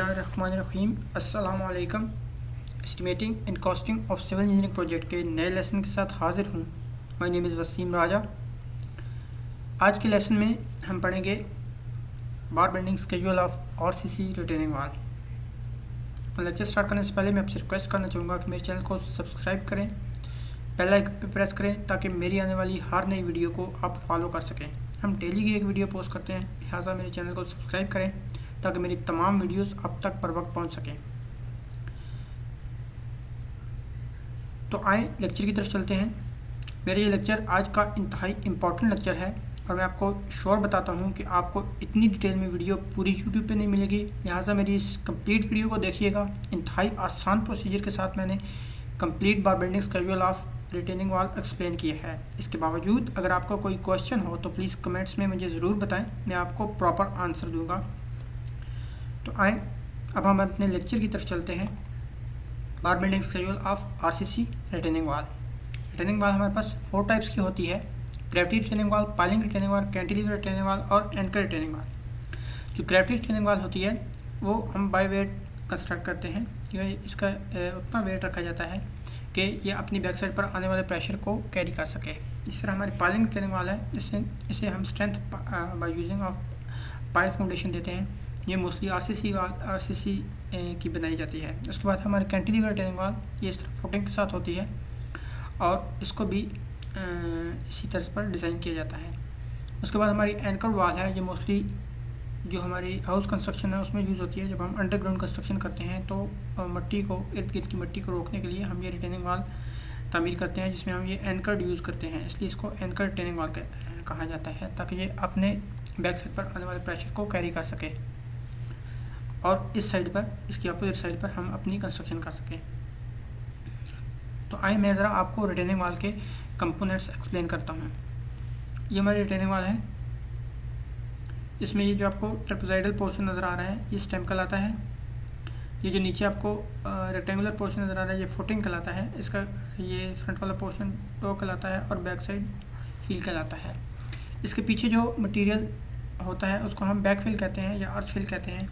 रहीम अस्सलाम वालेकुम। Estimating and costing of civil engineering project के नए लेसन के साथ हाजिर हूँ। My name is Wasim Raja. आज के लेसन में हम पढ़ेंगे bar bending schedule of RCC retaining wall. अपना लेक्चर स्टार्ट करने से पहले मैं आपसे रिक्वेस्ट करना चाहूँगा कि मेरे चैनल को सब्सक्राइब करें, बेल आइकन पर प्रेस करें ताकि मेरी आने वाली हर नई वीडियो को आप फॉलो कर सकें। हम डेली की एक वीडियो पोस्ट करते हैं, लिहाजा मेरे चैनल को सब्सक्राइब करें ताकि मेरी तमाम वीडियोस अब तक पर वक्त पहुंच सकें। तो आए लेक्चर की तरफ चलते हैं। मेरा ये लेक्चर आज का इंतहाई इम्पॉर्टेंट लेक्चर है और मैं आपको श्योर बताता हूं कि आपको इतनी डिटेल में वीडियो पूरी यूट्यूब पे नहीं मिलेगी, लिहाजा मेरी इस कंप्लीट वीडियो को देखिएगा। इंतहाई आसान प्रोसीजर के साथ मैंने complete bar bending schedule of retaining wall explain किया है। इसके बावजूद अगर आपका कोई क्वेश्चन हो तो प्लीज़ कमेंट्स में मुझे ज़रूर बताएं, मैं आपको प्रॉपर आंसर दूंगा। तो आए अब हम अपने लेक्चर की तरफ चलते हैं। बार bending schedule of RCC retaining wall. Retaining wall हमारे पास 4 टाइप्स की होती है: gravity retaining wall, piling retaining wall, cantilever retaining wall और एंकर रिटेनिंग वॉल। जो ग्रेविटी रिटेनिंग वॉल होती है वो हम बाय वेट कंस्ट्रक्ट करते हैं। इसका उतना वेट रखा जाता है कि ये अपनी बैक साइड पर आने वाले प्रेशर को कैरी कर सके। इस तरह हमारी पाइलिंग रिटेनिंग वॉल है, इसे हम strength by using of pile foundation देते हैं। ये मोस्टली आरसीसी की बनाई जाती है। उसके बाद हमारे कैंटिलीवर रिटेनिंग वॉल, ये इस तरह फुटिंग के साथ होती है और इसको भी इसी तरह पर डिज़ाइन किया जाता है। उसके बाद हमारी एंकर वॉल है, ये मोस्टली जो हमारी हाउस कंस्ट्रक्शन है उसमें यूज़ होती है। जब हम अंडरग्राउंड कंस्ट्रक्शन करते हैं तो मट्टी को, इर्द गिर्द की मट्टी को रोकने के लिए हम ये रिटेनिंग वॉल तामीर करते हैं, जिसमें हम ये एंकर्ड यूज़ करते हैं, इसलिए इसको एंकर रिटेनिंग वॉल कहा जाता है, ताकि ये अपने बैक साइड पर आने वाले प्रेशर को कैरी कर सके और इस साइड पर, इसकी अपोजिट साइड पर हम अपनी कंस्ट्रक्शन कर सकें। तो आइए मैं ज़रा आपको रिटेनिंग वॉल के कंपोनेंट्स एक्सप्लेन करता हूँ। ये हमारी रिटेनिंग वॉल है। इसमें ये जो आपको ट्रेपेजॉइडल पोर्शन नज़र आ रहा है ये स्टेम कहलाता है। ये जो नीचे आपको रेक्टेंगुलर पोर्शन नज़र आ रहा है ये फुटिंग कहलाता है। इसका ये फ्रंट वाला पोर्शन टो कहलाता है और बैक साइड हील कहलाता है। इसके पीछे जो मटेरियल होता है उसको हम बैक फिल कहते हैं या आर्च फिल कहते हैं।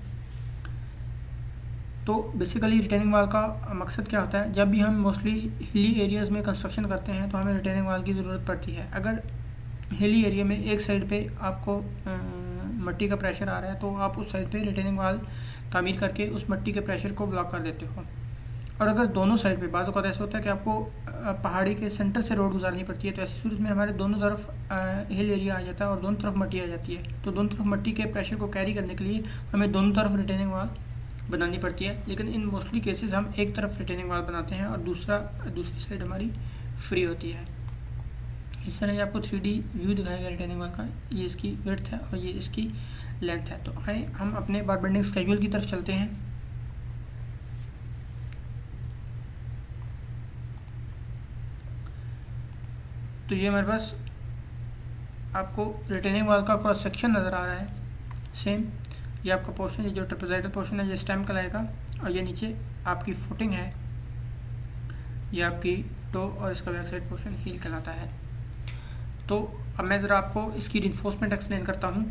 तो बेसिकली रिटेनिंग वॉल का मकसद क्या होता है, जब भी हम मोस्टली हिली एरियाज़ में कंस्ट्रक्शन करते हैं तो हमें रिटेनिंग वॉल की ज़रूरत पड़ती है। अगर हिली एरिया में एक साइड पे आपको मट्टी का प्रेशर आ रहा है तो आप उस साइड पे रिटेनिंग वॉल तामीर करके उस मट्टी के प्रेशर को ब्लॉक कर देते हो। और अगर दोनों साइड पे बाज़ औक़ात ऐसा होता है कि आपको पहाड़ी के सेंटर से रोड गुजारनी पड़ती है, तो ऐसी सूरत में हमारे दोनों तरफ हिल एरिया आ जाता है और दोनों तरफ मट्टी आ जाती है। तो दोनों तरफ मट्टी के प्रेशर को कैरी करने के लिए हमें दोनों तरफ रिटेनिंग वॉल बनानी पड़ती है। लेकिन इन मोस्टली केसेस हम एक तरफ रिटेनिंग वॉल बनाते हैं और दूसरी साइड हमारी फ्री होती है। इस तरह ये आपको 3D व्यू दिखाएगा रिटेनिंग वॉल का। ये इसकी विड्थ है और ये इसकी लेंथ है। तो आए हम अपने बार बेंडिंग स्केड्यूल की तरफ चलते हैं। तो ये हमारे पास आपको रिटेनिंग वॉल का क्रॉस सेक्शन नज़र आ रहा है। सेम ये आपका पोर्शन, ये जो ट्रेपेजॉइडल पोर्शन है ये स्टेम कहलाएगा और ये नीचे आपकी फुटिंग है, ये आपकी टो और इसका बैक साइड पोर्शन हील कहलाता है। तो अब मैं ज़रा आपको इसकी रिइंफोर्समेंट एक्सप्लेन करता हूँ।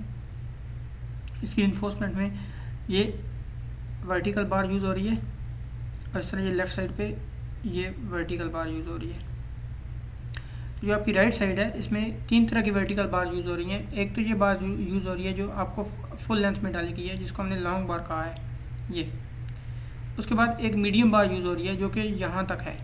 इसकी रिइंफोर्समेंट में ये वर्टिकल बार यूज़ हो रही है और इस तरह ये लेफ़्ट साइड पे ये वर्टिकल बार यूज़ हो रही है। जो आपकी राइट साइड है इसमें 3 तरह की वर्टिकल बार यूज़ हो रही हैं। एक तो ये बार यूज़ हो रही है जो आपको फुल लेंथ में डाली गई है, जिसको हमने लॉन्ग बार कहा है ये। उसके बाद एक मीडियम बार यूज़ हो रही है जो कि यहाँ तक है,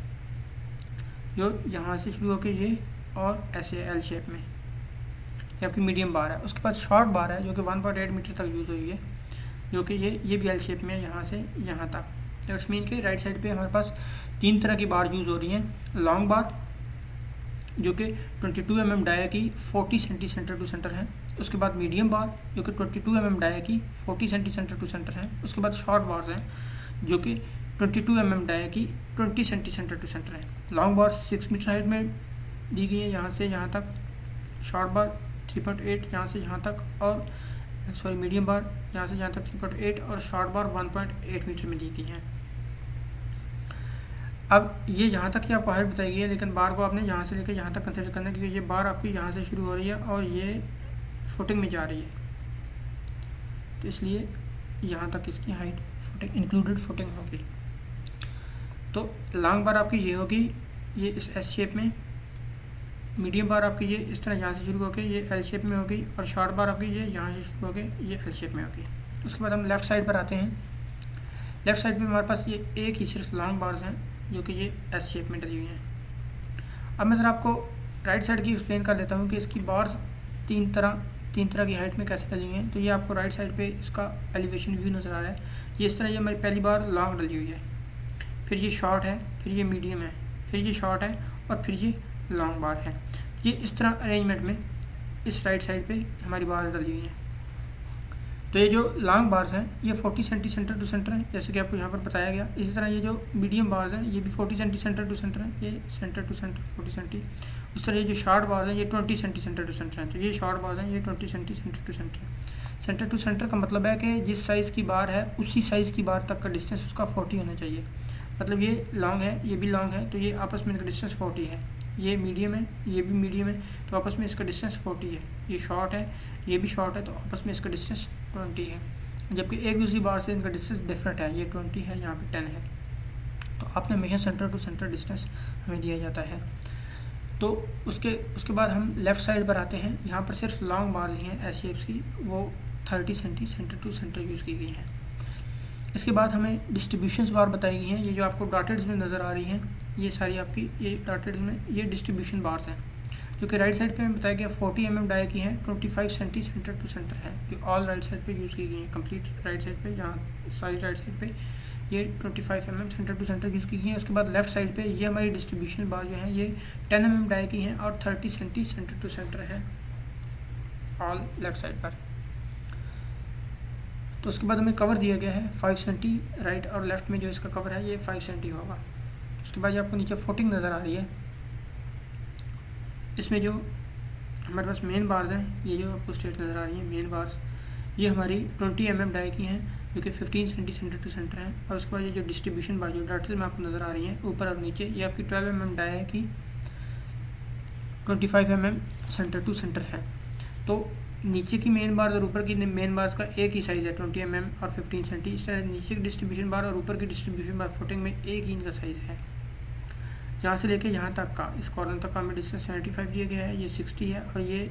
जो यहाँ से शुरू होकर ये और ऐसे एल शेप में, ये आपकी मीडियम बार है। उसके बाद शॉर्ट बार है जो कि 1.8 मीटर तक यूज़ हुई है, जो कि ये भी एल शेप में है यहाँ से यहाँ तक। दैट्स मीन के राइट साइड पे हमारे पास 3 तरह की बार यूज़ हो रही हैं। लॉन्ग बार जो कि 22 mm डाया की 40 सेंटीमीटर टू सेंटर है। उसके बाद मीडियम बार जो कि 22 mm डाया की 40 सेंटीमीटर टू सेंटर है। उसके बाद शॉर्ट बार्स हैं जो कि 22 mm डाया की 20 सेंटीमीटर टू सेंटर है। लॉन्ग बार 6 मीटर हाइट में दी गई है यहाँ से यहाँ तक, शॉर्ट बार 3.8 यहाँ से यहाँ तक, और मीडियम बार यहाँ से यहाँ तक 3.8 और शॉर्ट बार 1.8 मीटर में दी गई हैं। अब ये जहाँ तक की आपको हाइट बताई गई है, लेकिन बार को आपने यहाँ से लेकर यहाँ तक कंसिडर करना है, क्योंकि ये बार आपकी यहाँ से शुरू हो रही है और ये फुटिंग में जा रही है। तो इसलिए यहाँ तक इसकी हाइट फुटिंग इंक्लूडेड फुटिंग होगी। तो लॉन्ग बार आपकी ये होगी, ये इस एस शेप में, मीडियम बार आपकी ये इस तरह यहाँ से शुरू होकर ये एल शेप में होगी, और शॉर्ट बार आपकी ये यहाँ से शुरू होकर ये एल शेप में होगी। उसके बाद हम लेफ़्ट साइड पर आते हैं। लेफ़्ट साइड पे हमारे पास ये एक ही सिर्फ लॉन्ग बार्स हैं जो कि ये एस शेप में डली हुई हैं। अब मैं ज़रा आपको राइट साइड की एक्सप्लेन कर देता हूँ कि इसकी बार्स तीन तरह की हाइट में कैसे डली हुई हैं। तो ये आपको राइट साइड पे इसका एलिवेशन व्यू नज़र आ रहा है। ये इस तरह ये हमारी पहली बार लॉन्ग डली हुई है, फिर ये शॉर्ट है, फिर ये मीडियम है, फिर ये शॉर्ट है, और फिर ये लॉन्ग बार है। ये इस तरह अरेंजमेंट में इस राइट साइड पे हमारी बार डली हुई हैं। तो ये जो लॉन्ग बार्स हैं ये 40 सेंटी सेंटर टू सेंटर है, जैसे कि आपको यहाँ पर बताया गया। इसी तरह ये जो मीडियम बार्स हैं ये भी 40 सेंटी सेंटर टू सेंटर है, ये सेंटर टू सेंटर 40 सेंटी। उस तरह ये जो शॉर्ट बार्स हैं ये 20 सेंटी सेंटर टू सेंटर हैं। तो ये शॉर्ट बार्स हैं, ये 20 सेंटी सेंटर टू सेंटर है। सेंटर टू सेंटर का मतलब है कि जिस साइज़ की बार है उसी साइज़ की बार तक का डिस्टेंस उसका 40 होना चाहिए। मतलब ये लॉन्ग है, ये भी लॉन्ग है, तो ये आपस में इनका डिस्टेंस 40 है। ये मीडियम है, ये भी मीडियम है, तो आपस में इसका डिस्टेंस 40 है। ये शॉर्ट है, ये भी शॉर्ट है, तो आपस में इसका डिस्टेंस 20 है। जबकि एक दूसरी बार से इनका डिस्टेंस डिफरेंट है, ये 20 है, यहाँ पे 10 है। तो आपने हमेशा सेंटर टू सेंटर डिस्टेंस हमें दिया जाता है। तो उसके बाद हम लेफ़्ट साइड पर आते हैं। यहाँ पर सिर्फ लॉन्ग बार्स ही हैं एस शेप्स की, वो 30 centi centre to centre use की गई हैं। इसके बाद हमें डिस्ट्रीब्यूशंस बार बताई गई हैं। ये जो आपको डॉटेड्स में नज़र आ रही हैं, ये सारी आपकी ये डॉटेड्स में ये डिस्ट्रीब्यूशन बार्स हैं, जो कि राइट साइड पे हमें बताया गया 40 mm डाई की हैं, 25 सेंटी सेंटर टू सेंटर है, जो ऑल राइट साइड पे यूज़ की गई हैं। कंप्लीट राइट साइड पे, यहाँ सारी राइट साइड पे ये 25 mm centre to centre use की गई हैं। उसके बाद लेफ़्ट साइड पे ये हमारी डिस्ट्रीब्यूशन बार जो हैं ये 10 mm डाई की हैं और 30 सेंटी सेंटर टू सेंटर है ऑल लेफ़्ट साइड पर। तो उसके बाद हमें कवर दिया गया है 5 सेंटी, राइट और लेफ़्ट में जो इसका कवर है ये 5 सेंटी होगा। उसके बाद ये आपको नीचे फुटिंग नज़र आ रही है। इसमें जो हमारे पास मेन बार्स हैं, ये जो आपको स्ट्रेट नज़र आ रही हैं मेन बार्स, ये हमारी 20 mm डाई की हैं, जो कि 15 सेंटी सेंटर टू सेंटर हैं। और उसके बाद ये जो डिस्ट्रीब्यूशन बार जो डॉट्स में आपको नज़र आ रही हैं ऊपर और नीचे, ये आपकी 12 mm डाई है की 25 mm सेंटर टू सेंटर है। तो नीचे की मेन बार्स और ऊपर की मेन बार्स का एक ही साइज़ है 20 mm और 15 सेंटी। इस तरह नीचे की डिस्ट्रीब्यूशन बार और ऊपर की डिस्ट्रीब्यूशन बार फुटिंग में एक ही इनका साइज़ है। यहाँ से लेके यहाँ तक का, इस कॉर्नर तक का हमें डिस्टेंस 75 दिया गया है, ये 60 है, और ये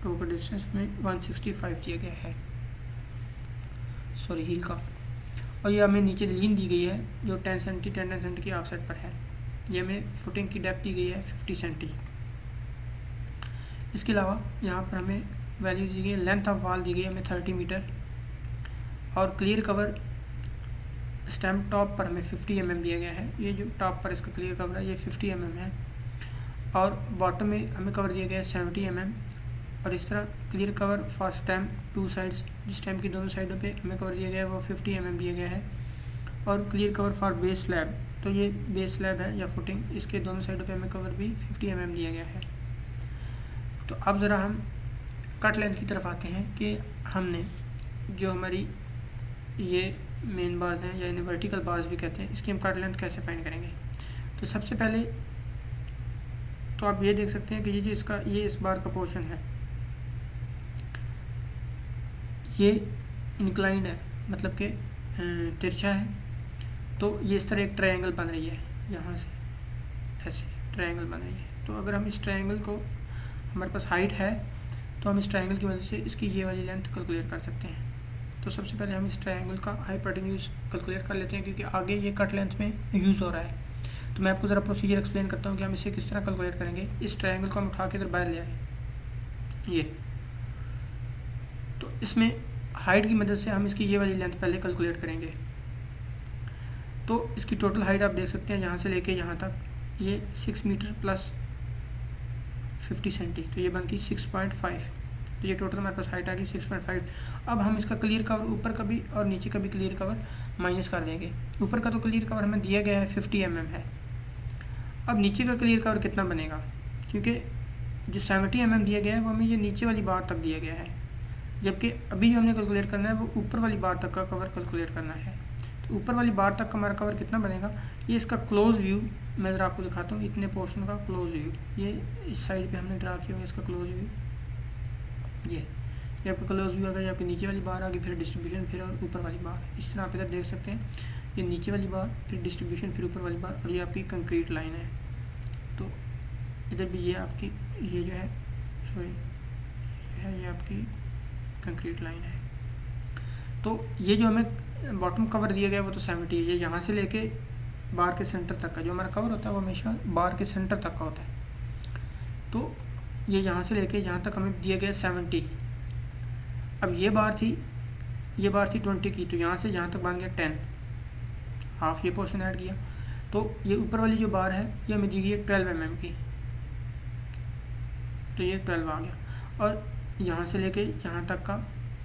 टो का डिस्टेंस में 165 दिया गया है, सॉरी हील का। और ये हमें नीचे लीन दी गई है जो 10 सेंटी की ऑफसेट पर है। ये हमें फुटिंग की डेप्थ दी गई है 50 सेंटी। इसके अलावा यहाँ पर हमें वैल्यू दी गई है, लेंथ ऑफ वॉल दी गई है हमें 30 मीटर, और क्लियर कवर स्टैम्प टॉप पर हमें 50 mm दिया गया है। ये जो टॉप पर इसका क्लियर कवर है ये 50 mm है, और बॉटम में हमें कवर दिया गया है 70 mm। और इस तरह clear cover for stamp two sides, जिस स्टैम्प की दोनों साइडों पे हमें कवर दिया गया है वो 50 mm दिया गया है। और clear cover for base slab, तो ये बेस स्लैब है या फुटिंग, इसके दोनों साइडों पे हमें कवर भी 50 mm दिया गया है। तो अब ज़रा हम कट लेंथ की तरफ आते हैं कि हमने जो हमारी ये मेन बार्स हैं या इन्हें वर्टिकल बार्स भी कहते हैं, इसकी हम कट लेंथ कैसे फाइंड करेंगे। तो सबसे पहले तो आप ये देख सकते हैं कि ये जो इसका ये इस बार का पोर्शन है ये इंक्लाइंड है, मतलब कि तिरछा है। तो ये इस तरह एक ट्रायंगल बन रही है, यहाँ से ऐसे ट्रायंगल बन रही है। तो अगर हम इस ट्रायंगल को, हमारे पास हाइट है तो हम इस ट्रायंगल की वजह से इसकी ये वाली लेंथ कैलकुलेट कर सकते हैं। तो सबसे पहले हम इस ट्रायंगल का हाइपोटेन्यूज कैलकुलेट कर लेते हैं, क्योंकि आगे ये कट लेंथ में यूज़ हो रहा है। तो मैं आपको ज़रा प्रोसीजर एक्सप्लेन करता हूँ कि हम इसे किस तरह कैलकुलेट करेंगे। इस ट्रायंगल को हम उठा के इधर बाहर ले आए, ये तो इसमें हाइट की मदद से हम इसकी ये वाली लेंथ पहले कैलकुलेट करेंगे। तो इसकी टोटल हाइट आप देख सकते हैं यहाँ से लेके यहाँ तक ये 6 मीटर प्लस 50 सेंटी, तो ये बनती 6.5। तो ये टोटल हमारे पास हाइट आ गई 6.5। अब हम इसका क्लियर कवर ऊपर का भी और नीचे का भी क्लियर कवर माइनस कर देंगे। ऊपर का तो क्लियर कवर हमें दिया गया है 50 mm है। अब नीचे का क्लियर कवर कितना बनेगा, क्योंकि जो 70 mm दिया गया है वो हमें ये नीचे वाली बार तक दिया गया है, जबकि अभी जो हमने कैलकुलेट करना है वो ऊपर वाली बार तक का कवर कैलकुलेट करना है। तो ऊपर वाली बार तक का हमारा कवर कितना बनेगा, ये इसका क्लोज व्यू मैं ज़रा आपको दिखाता हूँ। इतने पोर्शन का क्लोज व्यू, ये इस साइड पे हमने ड्रा किया हुआ इसका क्लोज व्यू, ये आपका क्लोज व्यू आ गया, ये आपकी नीचे वाली बार आ गई, फिर डिस्ट्रीब्यूशन, फिर और ऊपर वाली बार। इस तरह आप इधर देख सकते हैं, ये नीचे वाली बार, फिर डिस्ट्रीब्यूशन, फिर ऊपर वाली बार, और ये आपकी कंक्रीट लाइन है। तो इधर भी ये आपकी ये जो है ये आपकी कंक्रीट लाइन है। तो ये जो हमें बॉटम कवर दिया गया वो तो 70 है, ये यहाँ से लेके बार के सेंटर तक का जो हमारा कवर होता है वो हमेशा बार के सेंटर तक का होता है। तो ये यहाँ से लेके यहाँ तक हमें दिया गया 70। अब ये बार थी 20 की, तो यहाँ से यहाँ तक बन गया 10, हाफ ये पोर्शन ऐड किया। तो ये ऊपर वाली जो बार है ये हमें दी गई है 12 mm की, तो ये 12 आ गया। और यहाँ से लेके यहाँ तक का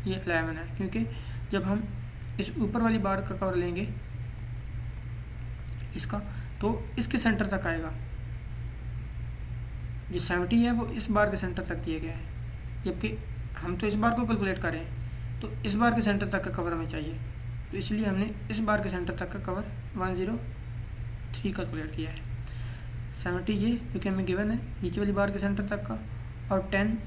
ये 11 है, क्योंकि जब हम इस ऊपर वाली बार का कवर लेंगे इसका, तो इसके सेंटर तक आएगा। जो 70 है वो इस बार के सेंटर तक दिया गया है, जबकि हम तो इस बार को कैलकुलेट कर रहे हैं, तो इस बार के सेंटर तक का कवर हमें चाहिए, तो इसलिए हमने इस बार के सेंटर तक का कवर 103 कैलकुलेट किया है। 70 ये क्योंकि हमें गिवन है नीचे वाली बार के सेंटर तक का, और 10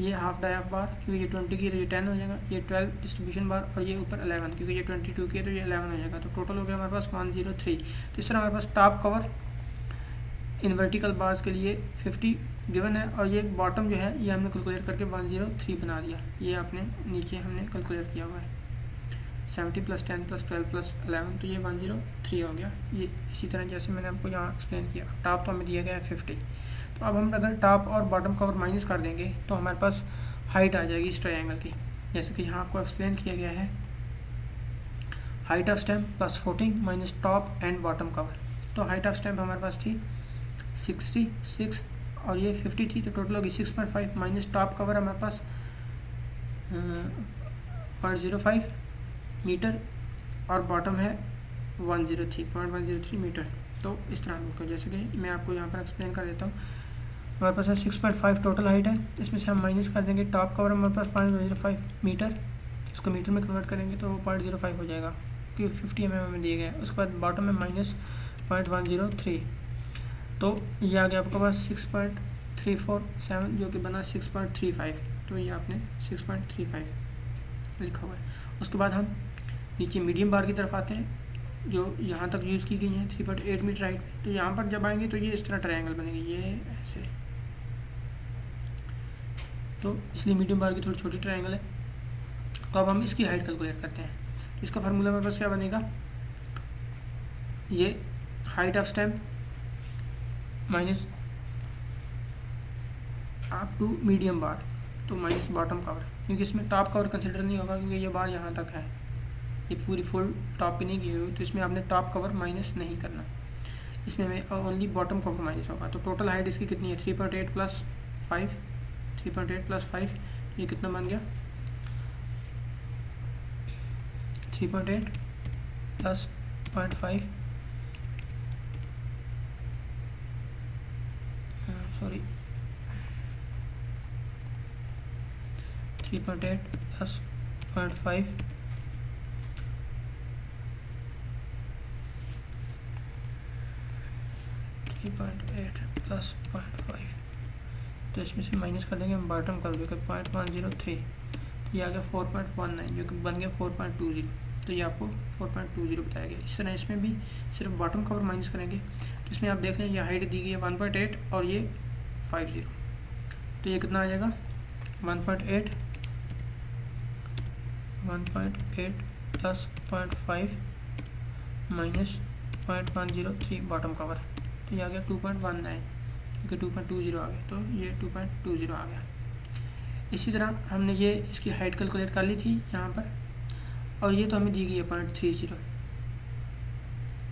ये हाफ डाई हाफ बार क्योंकि ये 20 की है तो ये 10 हो जाएगा, ये 12 डिस्ट्रीब्यूशन बार, और ये ऊपर 11 क्योंकि ये 22 की है तो ये 11 हो जाएगा। तो टोटल हो गया हमारे पास 103। तो इस तरह हमारे पास top cover in vertical bars के लिए 50 गिवन है, और ये बॉटम जो है ये हमने कैलकुलेट करके 103 बना दिया। ये आपने नीचे हमने कैलकुलेट किया हुआ है 70 + 10 + 12 + 11, तो ये 103 हो गया। ये इसी तरह जैसे मैंने आपको यहाँ एक्सप्लेन किया। टॉप तो हमें दिया गया है 50। तो अब हम अगर टॉप और बॉटम कवर माइनस कर देंगे तो हमारे पास हाइट आ जाएगी इस ट्रायंगल की, जैसे कि यहाँ आपको एक्सप्लेन किया गया है। Height of stamp + 14 - top and bottom cover. तो हाइट ऑफ स्टैम्प हमारे पास थी 66 और ये 50 थी, तो टोटल होगी 6.5 माइनस टॉप कवर हमारे पास 0.05 मीटर, और बॉटम है 103 मीटर। तो इस तरह को जैसे कि मैं आपको यहाँ पर एक्सप्लेन कर देता हूँ। हमारे पास 6.5 टोटल हाइट है, इसमें से हम माइनस कर देंगे टॉप कवर हमारे पास 0.05 मीटर, इसको मीटर में कन्वर्ट करेंगे तो वो 0.05 हो जाएगा क्योंकि 50 mm में दिए गए। उसके बाद बॉटम में -0.103, तो ये आ गया आपके पास 6.347 जो कि बना 6.35, तो ये आपने 6.35 लिखा हुआ है। उसके बाद हम नीचे मीडियम बार की तरफ आते हैं जो यहाँ तक यूज़ की गई है 3.8 मीटर हाइट। तो यहाँ पर जब आएंगे तो ये इस तरह ट्रायंगल बनेगी, ये ऐसे, तो इसलिए मीडियम बार की थोड़ी छोटी ट्रायंगल है। तो अब हम इसकी हाइट कैलकुलेट करते हैं। इसका फार्मूला मेरे पास क्या बनेगा, ये height of stamp minus up to medium bar, तो माइनस बॉटम कवर, क्योंकि इसमें टॉप कवर कंसिडर नहीं होगा क्योंकि ये बार यहाँ तक है, ये पूरी फुल टॉप की नहीं की हुई, तो इसमें आपने टॉप कवर माइनस नहीं करना, इसमें हमें ओनली बॉटम कवर माइनस होगा। तो टोटल हाइट इसकी कितनी है 3.8 + 5, 3.8 + 5, ये कितना बन गया 3.8 + 0.5 सॉरी 3.8 + 0.5 3.8 + 0.5, तो इसमें से माइनस कर देंगे हम बॉटम कर देंगे 0.103, तो ये आ गया 4.19 जो कि बन गया 4.20, तो ये आपको 4.20 बताया गया। इस तरह इसमें भी सिर्फ बॉटम कवर माइनस करेंगे, तो इसमें आप देख लें ये हाइट दी गई है 1.8 और ये 50, तो ये कितना आ जाएगा 1.8 + 0.5 माइनस 0.103 बॉटम कवर, तो ये आ गया 2.19 क्योंकि 2.20 आ गया, तो ये 2.20 आ गया। इसी तरह हमने ये इसकी हाइट कैलकुलेट कर ली थी यहाँ पर, और ये तो हमें दी गई है 0.30।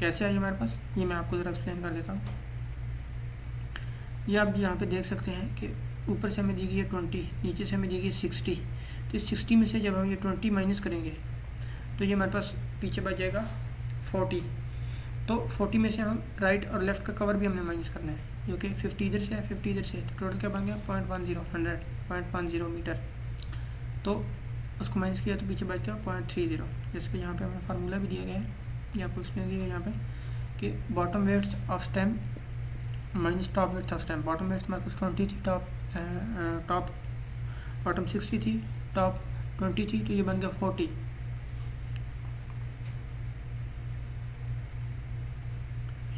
कैसे आई हमारे पास, ये मैं आपको ज़रा एक्सप्लेन कर देता हूँ। ये आप यहाँ पे देख सकते हैं कि ऊपर से हमें दी गई है 20, नीचे से हमें दी गई है 60, तो इस 60 में से जब हम ये 20 माइनस करेंगे तो ये हमारे पास पीछे बच जाएगा 40, तो 40 में से हम राइट और लेफ़्ट का कवर भी हमने माइनस करना है, जो कि 50 इधर से है 50 इधर से, तो टोटल क्या बन गया 0.10 मीटर, तो उसको माइनस किया तो पीछे बच गया 0.30। जैसे कि यहाँ पे हमें फार्मूला भी दिया गया है, ये आपको एक्सप्लेन दिया गया यहाँ पे कि bottom weights of stem minus top weights of stem. Bottom weights हमारे पास 20 थी, टॉप बॉटम 60 थी, टॉप 20 थी तो ये बन गया 40।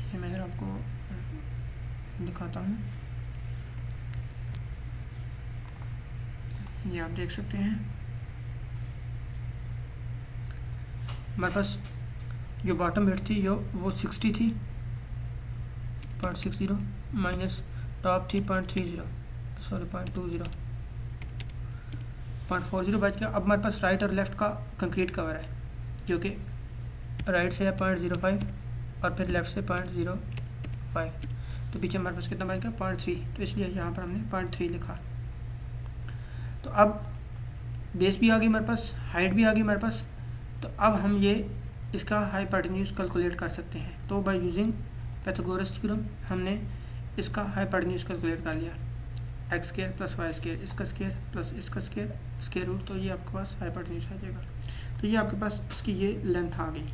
ये मैं ज़रा आपको दिखाता हूँ, ये आप देख सकते हैं हमारे पास जो बॉटम रेट थी वो 60 थी 0.60 माइनस टॉप थी 0.30 सॉरी 0.20 0.40 बच गया। अब हमारे पास राइट और लेफ़्ट का कंक्रीट कवर है जो कि राइट से है 0.05 और फिर लेफ़्ट से 0.05, तो पीछे हमारे पास कितना बच गया 0.3, तो इसलिए यहाँ पर हमने 0.3 लिखा। तो अब बेस भी आ गई हमारे पास, हाइट भी आ गई हमारे पास, तो अब हम ये इसका हाइपोटेन्यूज कैलकुलेट कर सकते हैं। तो बाय यूजिंग पाइथागोरस थ्योरम हमने इसका हाइपोटेन्यूज कैलकुलेट कर लिया, X square plus Y square, इसका स्क्वायर प्लस इसका स्क्वायर स्क्वायर रूट, तो ये आपके पास हाइपोटेन्यूज आ जाएगा। तो ये आपके पास इसकी ये लेंथ आ गई।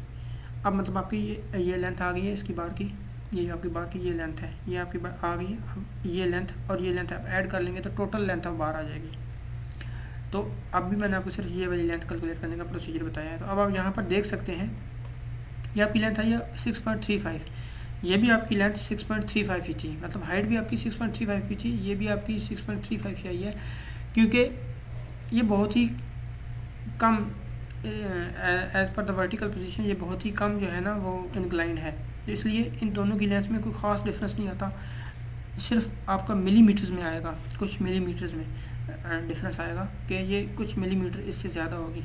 अब मतलब आपकी ये लेंथ आ गई है इसकी बार की, ये आपकी बार की ये लेंथ है, ये आपकी बार आ गई है। अब ये लेंथ और ये लेंथ आप ऐड कर लेंगे तो टोटल लेंथ अब बार आ जाएगी। तो अब भी मैंने आपको सिर्फ ये वाली लेंथ कैलकुलेट करने का प्रोसीजर बताया है। तो अब आप यहाँ पर देख सकते हैं ये आपकी लेंथ आई है 6.35, ये भी आपकी लेंथ 6.35 ही थी, मतलब हाइट भी आपकी 6.35 की थी, ये भी आपकी 6.35 ही आई है, क्योंकि ये बहुत ही कम as per the vertical position ये बहुत ही कम जो है ना वो इंक्लाइन है, तो इसलिए इन दोनों की लेंथ में कोई ख़ास डिफरेंस नहीं आता, सिर्फ आपका मिलीमीटर्स में आएगा, कुछ मिलीमीटर्स में डिफरेंस आएगा कि ये कुछ मिलीमीटर इससे ज़्यादा होगी,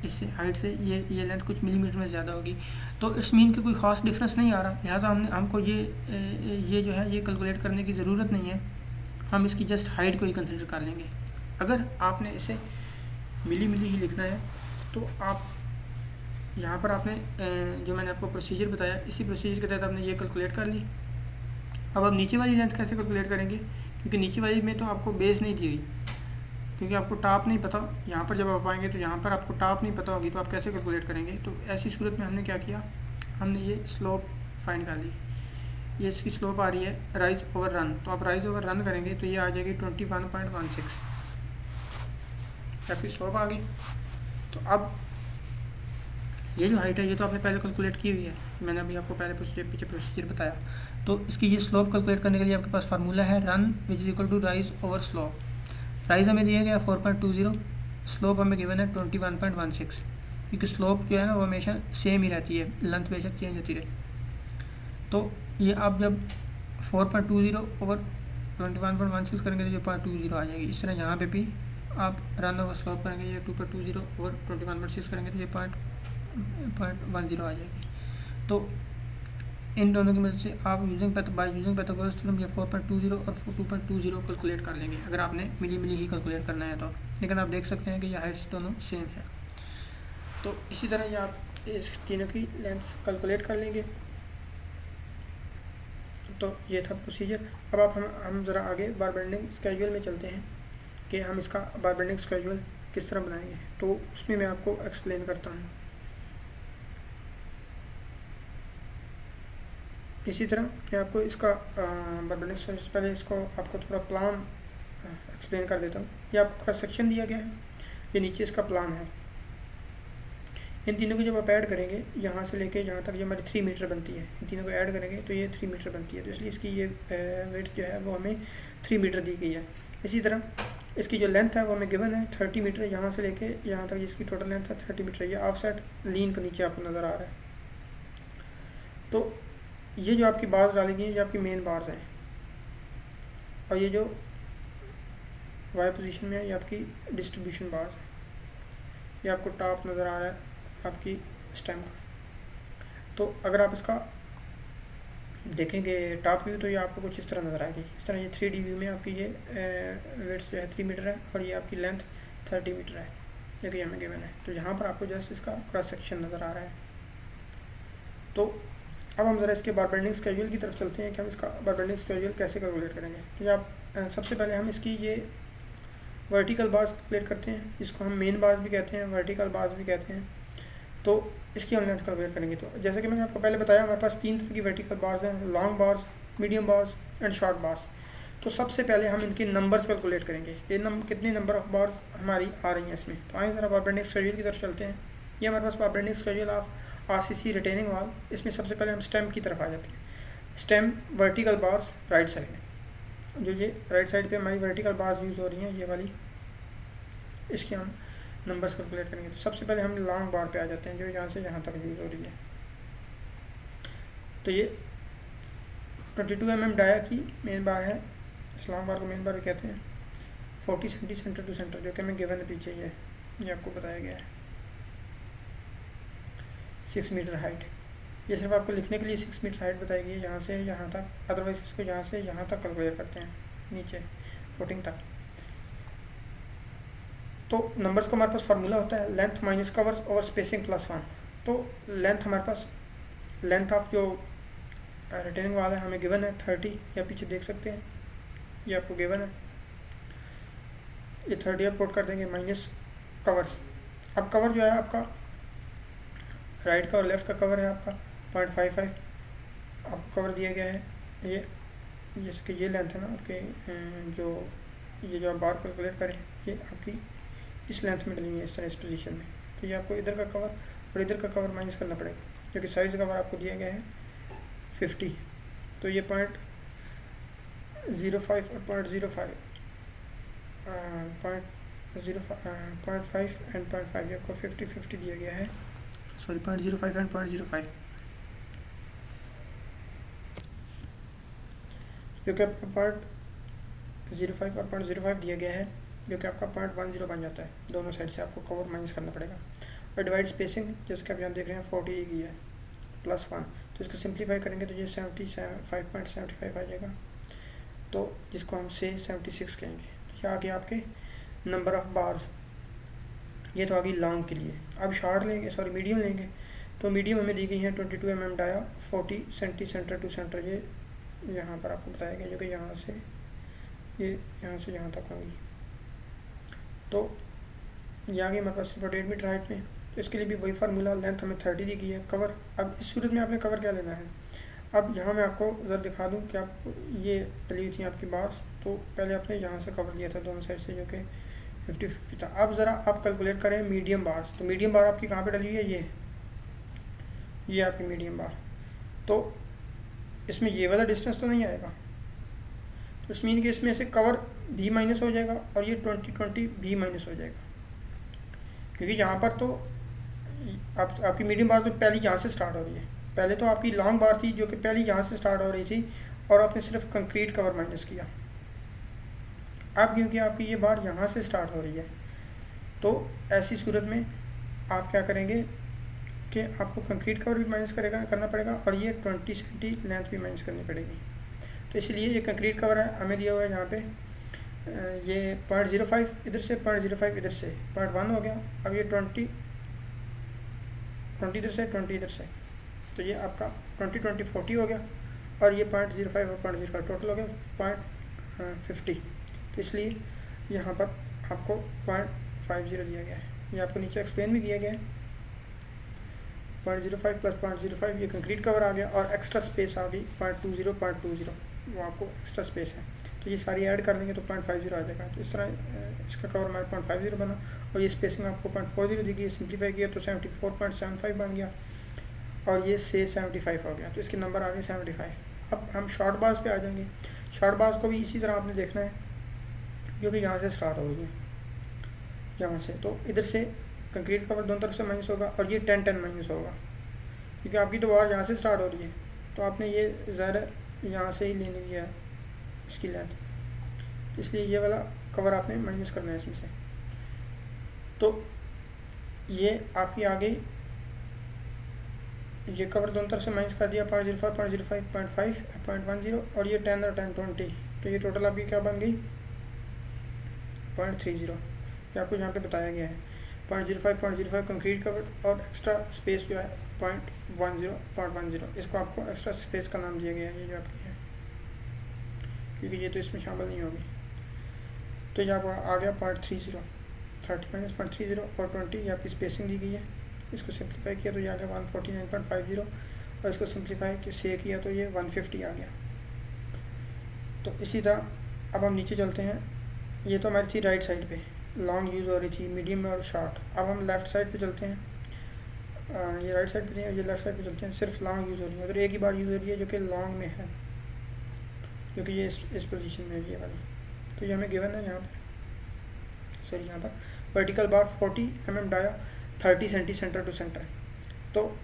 इससे हाइट से ये लेंथ कुछ मिलीमीटर में ज़्यादा होगी। तो इस मीन की कोई ख़ास डिफरेंस नहीं आ रहा, लिहाजा हमको ये जो है ये कैलकुलेट करने की ज़रूरत नहीं है, हम इसकी जस्ट हाइट को ही कंसिडर कर लेंगे। अगर आपने इसे मिली ही लिखना है तो आप यहाँ पर आपने जो मैंने आपको प्रोसीजर बताया इसी प्रोसीजर के तहत आपने ये कैलकुलेट कर ली। अब आप नीचे वाली लेंथ कैसे कैलकुलेट करेंगे, क्योंकि नीचे वाली में तो आपको बेस नहीं दी हुई, क्योंकि आपको टॉप नहीं पता, यहाँ पर जब आप आएंगे तो यहाँ पर आपको टॉप नहीं पता होगी, तो आप कैसे कैलकुलेट करेंगे। तो ऐसी सूरत में हमने क्या किया, हमने ये स्लोप फाइंड कर ली, ये इसकी स्लोप आ रही है राइज ओवर रन, तो आप राइज ओवर रन करेंगे तो ये आ जाएगी 21.16, आपकी स्लोप आ गई। तो अब ये जो हाइट है ये तो आपने पहले कैलकुलेट की हुई है, मैंने अभी आपको पहले पीछे प्रोसीजर बताया। तो इसकी ये स्लोप कैलकुलेट करने के लिए आपके पास फार्मूला है run which is equal to rise over slope. Rise हमें दिया गया 4.20, स्लोप हमें गिवन है 21.16, क्योंकि स्लोप जो है ना वो हमेशा सेम ही रहती है, लेंथ बेशक चेंज होती रहे। तो ये आप जब 4.20 ओवर 21.16 करेंगे तो ये 0.20 आ जाएगी। इस तरह यहाँ पे भी आप रन ओवर स्लोप करेंगे, ये 2.20 ओवर 21.6 करेंगे तो ये 0.10 आ जाएगी। तो इन दोनों की मदद से आप यूजिंग पाइथागोरस थ्योरम ये 4.20 और 2.20 कैलकुलेट कर लेंगे, अगर आपने मिली ही कैलकुलेट करना है तो। लेकिन आप देख सकते हैं कि ये हाइट्स दोनों सेम है। तो इसी तरह ये आप इस तीनों की लेंथ्स कैलकुलेट कर लेंगे। तो ये था प्रोसीजर। अब आप हम ज़रा आगे बार बेंडिंग स्केड्यूल में चलते हैं कि हम इसका बार बेंडिंग स्केड्यूल किस तरह बनाएंगे, तो उसमें मैं आपको एक्सप्लेन करता हूँ। इसी तरह मैं आपको इसका बार बेंडिंग स्केड्यूल पहले इसको आपको थोड़ा प्लान एक्सप्लेन कर देता हूँ। ये आपको क्रॉस सेक्शन दिया गया है, ये नीचे इसका प्लान है। इन तीनों को जब आप ऐड करेंगे यहाँ से लेके यहाँ तक जो हमारी 3 मीटर बनती है, इन तीनों को ऐड करेंगे तो ये 3 मीटर बनती है, तो इसलिए इसकी ये वेट जो है वो हमें 3 मीटर दी गई है। इसी तरह इसकी जो लेंथ है वो हमें गिवन है 30 मीटर, यहाँ से लेके यहाँ तक इसकी टोटल लेंथ है 30 मीटर। ये ऑफ साइड लीन के नीचे आपको नज़र आ रहा है। तो ये जो आपकी बार्स डाली गई है ये आपकी मेन बार्स हैं, और ये जो वाई पोजीशन में है ये आपकी डिस्ट्रीब्यूशन बार्स है। ये आपको टॉप नज़र आ रहा है आपकी स्टेम का। तो अगर आप इसका देखेंगे टॉप व्यू तो ये आपको कुछ इस तरह नज़र आएगी। इस तरह ये 3D व्यू में आपकी ये वेट्स जो है 3 मीटर है और ये आपकी लेंथ 30 मीटर है, जो कि हमें गिवन है। तो यहाँ पर आपको जस्ट इसका क्रॉस सेक्शन नज़र आ रहा है। तो अब हम ज़रा इसके बार बेंडिंग स्केड्यूल की तरफ चलते हैं कि हम इसका बार बेंडिंग स्केड्यूल कैसे कैलकुलेट करेंगे। तो ये आप सबसे पहले हम इसकी ये वर्टिकल बार्स कैलकुलेट करते हैं, जिसको हम मेन बार्स भी कहते हैं, वर्टिकल बार्स भी कहते हैं। तो इसकी हम लेंथ कैलकुलेट करेंगे। तो जैसे कि मैंने आपको पहले बताया हमारे पास 3 तरह की वर्टिकल बार्स हैं, long bars, medium bars and short bars. तो सबसे पहले हम इनके नंबर्स कैलकुलेट करेंगे कि कितने नंबर ऑफ बार्स हमारी आ रही हैं इसमें। तो आइए ज़रा पावर बेंडिंग स्केड्यूल की तरफ चलते हैं। ये हमारे पास power bending schedule of RCC retaining wall. इसमें सबसे पहले हम स्टेम की तरफ आ जाते हैं। Stem vertical bars right side में, जो ये राइट साइड पे हमारी वर्टिकल बार्स यूज़ हो रही हैं, ये वाली, इसके हम नंबर्स कैलकुलेट करेंगे। तो सबसे पहले हम लॉन्ग बार पे आ जाते हैं, जो यहाँ से यहाँ तक यूज़ हो रही है। तो ये 22 mm डाया की मेन बार है। इस लॉन्ग बार को मेन बार भी कहते हैं। 40 सेंटी सेंटर टू सेंटर, जो कि हमें गिवन है पीछे, ये आपको बताया गया है। 6 मीटर हाइट, ये सिर्फ आपको लिखने के लिए 6 मीटर हाइट बताई गई है, यहाँ से यहाँ तक। अदरवाइज इसको यहाँ से यहाँ तक कैलकुलेट करते हैं, नीचे फुटिंग तक। तो नंबर्स का हमारे पास फार्मूला होता है length minus covers over spacing plus 1। तो लेंथ हमारे पास, लेंथ ऑफ जो रिटेनिंग वाला है हमें गिवन है 30, या पीछे देख सकते हैं, ये आपको गिवन है। ये 30 आप पुट कर देंगे, माइनस कवर्स। अब कवर जो है आपका राइट का और लेफ़्ट का कवर है आपका 0.55 आपको कवर दिया गया है। ये जैसे कि ये लेंथ है ना आपके, जो आप बार कैलकुलेट करें, ये आपकी इस लेंथ में डली है, इस तरह इस पोजीशन में। तो ये आपको इधर का कवर और इधर का कवर माइनस करना पड़ेगा, क्योंकि साइड कवर आपको दिया गया है 50। तो ये 0.05 और 0.05 0.5 एंड 0.5 आपको 50-50 दिया गया है। सॉरी 0.05 एंड 0.05, क्योंकि आपका 0.05 और 0.05 दिया गया है, जो कि आपका 0.10 बन जाता है। दोनों साइड से आपको कवर माइनस करना पड़ेगा। और डिवाइड स्पेसिंग, जैसे कि आप यहाँ देख रहे हैं 40 की है +1, तो इसको सिंप्लीफाई करेंगे तो ये 5.75 आ जाएगा। तो जिसको हम 76 कहेंगे। तो ये आ गया आपके नंबर ऑफ बार्स। ये तो आ गई लॉन्ग के लिए। अब शॉर्ट लेंगे, सॉरी मीडियम लेंगे। तो मीडियम हमें दी गई है 22 mm dia, 40 centi centre to centre, ये यहाँ पर आपको बताया गया, जो कि यहाँ से यहाँ तक होंगी। तो ये आ गई हमारे पास 48 मीटर हाइट में। तो इसके लिए भी वही फार्मूला, लेंथ हमें 30 दी गई है। कवर, अब इस सूरत में आपने कवर क्या लेना है। अब यहाँ मैं आपको ज़रा दिखा दूँ कि आप ये डली हुई थी आपकी बार्स। तो पहले आपने यहाँ से कवर लिया था दोनों साइड से, जो कि 50-50 था। अब ज़रा आप कैलकुलेट करें मीडियम बार्स। तो मीडियम बार आपकी कहाँ पे डली हुई है, ये आपकी मीडियम बार। तो इसमें ये वाला डिस्टेंस तो नहीं आएगा, तो इस मीन के इसमें से कवर भी माइनस हो जाएगा और ये 20 भी माइनस हो जाएगा, क्योंकि यहाँ पर तो आपकी मीडियम बार तो पहली यहाँ से स्टार्ट हो रही है। पहले तो आपकी लॉन्ग बार थी, जो कि पहली यहाँ से स्टार्ट हो रही थी, और आपने सिर्फ कंक्रीट कवर माइनस किया। अब क्योंकि आपकी ये बार यहाँ से स्टार्ट हो रही है, तो ऐसी सूरत में आप क्या करेंगे कि आपको कंक्रीट कवर भी माइनस करना पड़ेगा, और ये 20 सेंटी लेंथ भी माइनस करनी पड़ेगी। तो इसलिए ये कंक्रीट कवर है, हमें दिया हुआ है यहाँ पे ये 0.05 इधर से, 0.05 इधर से, 0.1 हो गया। अब ये 20 इधर से, 20 इधर से, तो ये आपका 20-20-40 हो गया। और ये 0.05 और 0.05 टोटल हो गया 0.50। तो इसलिए यहाँ पर आपको 0.50 दिया गया है। ये आपको नीचे एक्सप्लेन भी किया गया है। 0.05 + 0.05 ये कंक्रीट कवर आ गया, और एक्स्ट्रा स्पेस आ गई 0.20, वो आपको एक्स्ट्रा स्पेस है। तो ये सारी ऐड कर देंगे तो 0.50 आ जाएगा। तो इस तरह इसका कवर हमारा 0.50 बना, और ये स्पेसिंग आपको 0.40 दी गई। सिंप्लीफाई किया तो 74.75 बन गया, और ये 75 हो गया। तो इसके नंबर आ गए 75। अब हम शॉर्ट बार्स पे आ जाएंगे। शॉर्ट बार्स को भी इसी तरह आपने देखना है, जो कि यहाँ से स्टार्ट हो रही है, यहाँ से। तो इधर से कंक्रीट कवर दोनों तरफ से माइनस होगा, और ये 10-10 माइनस होगा, क्योंकि आपकी तो बार यहाँ से स्टार्ट हो रही है। तो आपने ये ज़्यादा यहाँ से ही लेने दिया है इसकी लेंथ, इसलिए ये वाला कवर आपने माइनस करना है इसमें से। तो ये आपकी आ गई, ये कवर दोनों तरफ से माइनस कर दिया, 0.05, 0.05, 0.5, 0.10, और ये 10 और 10 20। तो ये टोटल आपकी क्या बन गई 0.30। ये आपको यहाँ पे बताया गया है। 0.05 कंक्रीट कवर, और एक्स्ट्रा स्पेस जो है 0.10। इसको आपको एक्स्ट्रा स्पेस का नाम दिया गया है, ये जो आपकी है, क्योंकि ये तो इसमें शामिल नहीं होगी। तो ये आपको आ गया 0.30, 30 - 0.30 और 20, ये आपकी स्पेसिंग दी गई है। इसको सिंप्लीफाई किया तो ये आ गया 149.50, और इसको सिंप्लीफाई से किया तो ये 150 आ गया। तो इसी तरह अब हम नीचे चलते हैं। ये तो हमारी थी राइट साइड पे, लॉन्ग यूज़ हो रही थी, मीडियम और शॉर्ट। अब हम लेफ़्ट साइड पे चलते हैं। ये राइट साइड पे नहीं है, ये लेफ़्ट साइड पे चलते हैं। सिर्फ लॉन्ग यूज़ हो रही है, अगर एक ही बार यूज़ हो रही है जो कि लॉन्ग में है, जो कि ये इस पोजीशन में है ये वाली। तो ये हमें गिवन है यहाँ पर, सॉरी यहाँ पर vertical bar 40 mm dia 30 centi centre to centre. तो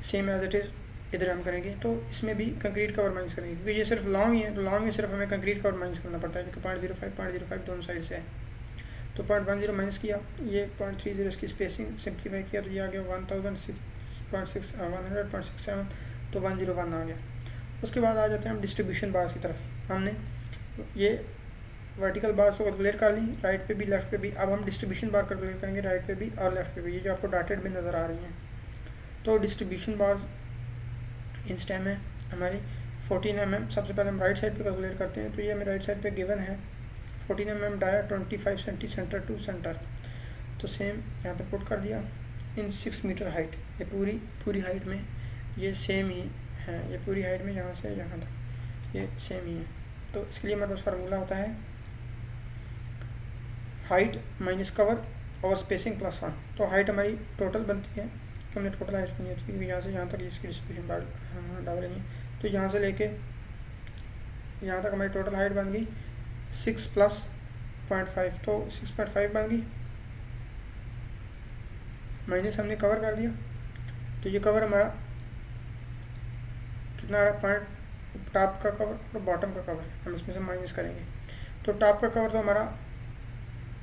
सेम एज इट इज़ इधर हम करेंगे। तो इसमें भी कंक्रीट कवर माइनस करेंगे, क्योंकि ये सिर्फ लॉन्ग ही है, तो लॉन्ग में सिर्फ हमें कंक्रीट कवर माइनस करना पड़ता है, जो कि 0.05 दोनों साइड से है। तो 0.10 माइनस किया, ये 0.30 इसकी स्पेसिंग सिंप्लीफाई किया, तो ये आ गया 1,006.67, तो 101 आ गया। उसके बाद आ जाते हैं हम डिस्ट्रीब्यूशन बार्स की तरफ। हमने ये वर्टिकल बार्स को कैलकुलेट कर ली, राइट पे भी लेफ्ट पे भी। अब हम डिस्ट्रीब्यूशन बार कैलकुलेट करेंगे, राइट पे भी और लेफ्ट पे भी, ये जो आपको डॉटेड में नज़र आ रही हैं। तो डिस्ट्रीब्यूशन बार्स इन स्टेम है हमारी 14 mm। सबसे पहले हम राइट साइड पे कैलकुलेट करते हैं। तो ये हमें राइट साइड पे गिवन है 14 mm dia 25 centi centre to centre. तो सेम यहाँ पे पुट कर दिया इन 6 मीटर हाइट। ये पूरी हाइट में ये सेम ही है, ये पूरी हाइट में यहाँ से यहाँ तक ये सेम ही है। तो इसके लिए हमारे पास फार्मूला होता है हाइट माइनस कवर और स्पेसिंग प्लस 1। तो हाइट हमारी टोटल बनती है, हमने टोटल हाइट करनी होती है, क्योंकि यहाँ से यहाँ तक इसकी डिस्ट्रीब्यूशन बार डाल रही है। तो यहाँ से लेके यहाँ तक हमारी टोटल हाइट बन गई 6 प्लस 0.5, तो 6.5 बन गई। माइनस हमने कवर कर दिया, तो ये कवर हमारा कितना आ रहा है, पॉइंट टॉप का कवर और बॉटम का कवर हम इसमें से माइनस करेंगे। तो टॉप का कवर तो हमारा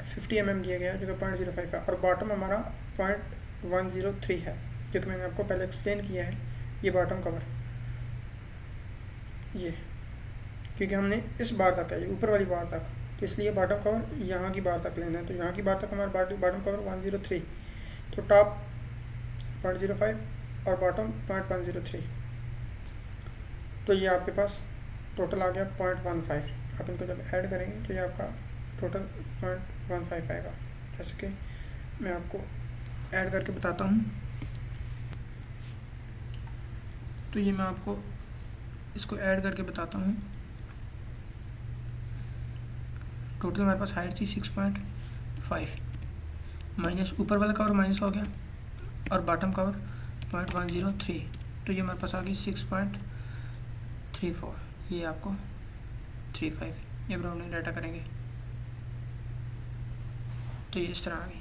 50 mm दिया गया है, जो कि 0.05 है, और बॉटम हमारा 0.103 है, जो कि मैंने आपको पहले एक्सप्लेन किया है। ये बॉटम कवर ये, क्योंकि हमने इस बार तक है, ये ऊपर वाली बार तक, तो इसलिए बॉटम कवर यहाँ की बार तक लेना है। तो यहाँ की बार तक हमारा बॉटम कवर 103, तो टॉप 0.05 और बॉटम 0.103। तो ये आपके पास टोटल आ गया 0.15। आप इनको जब ऐड करेंगे तो ये आपका टोटल 0.15 आएगा। जैसे कि मैं आपको ऐड करके बताता हूँ। तो ये मैं आपको इसको ऐड करके बताता हूँ। टोटल हमारे पास हाइट थी 6.5, माइनस ऊपर वाला कवर माइनस हो गया और बॉटम कवर 0.103, तो ये हमारे पास आ गई 6.34। ये आपको 35, ये ब्राउनिंग डाटा करेंगे तो ये इस तरह आ गई।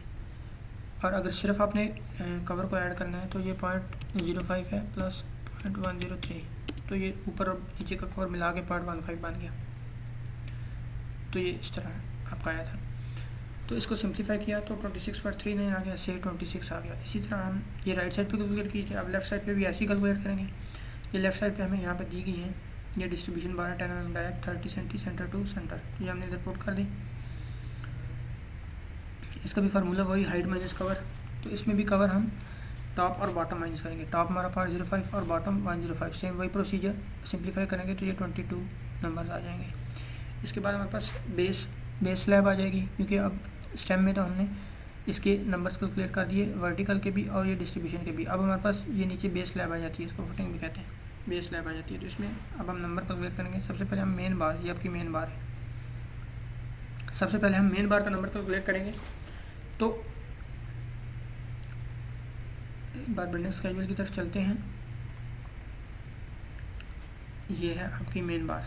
और अगर सिर्फ आपने कवर को ऐड करना है तो ये 0.05 है प्लस 0.103, तो ये ऊपर और नीचे का कवर मिला के 0.15 बन गया। तो ये इस तरह आपका आया था। तो इसको सिंप्लीफाई किया तो 26.3 नहीं आ गया, से 26 आ गया। इसी तरह हम ये राइट साइड पे कैलकुलेट किए थे, अब लेफ्ट साइड पे भी ऐसे ही कैलकुलेट करेंगे। ये लेफ्ट साइड पे हमें यहाँ पे दी गई है, ये distribution bar 10 mm direct 30 centi centre to centre, ये हमने इधर पुट कर दी। इसका भी फार्मूला वही हाइट माइनस कवर। तो इसमें भी कवर हम टॉप और बॉटम माइनस करेंगे। टॉप हमारा 0.05 और बॉटम 105, सेम वही प्रोसीजर। सिंप्लीफाई करेंगे तो ये 22 नंबर्स आ जाएंगे। इसके बाद हमारे पास बेस स्लैब आ जाएगी, क्योंकि अब स्टेम में तो हमने इसके नंबर्स कैलकुलेट कर दिए, वर्टिकल के भी और ये डिस्ट्रीब्यूशन के भी। अब हमारे पास ये नीचे बेस स्लैब आ जाती है, इसको फुटिंग भी कहते हैं, बेस स्लैब आ जाती है। तो इसमें अब हम नंबर कैलकुलेट करेंगे। सबसे पहले हम मेन बार, ये आपकी मेन बार है, सबसे पहले हम मेन बार का नंबर कैलकुलेट करेंगे। तो एक बार बिल्डिंग स्केड्यूल की तरफ चलते हैं। ये है आपकी मेन बार,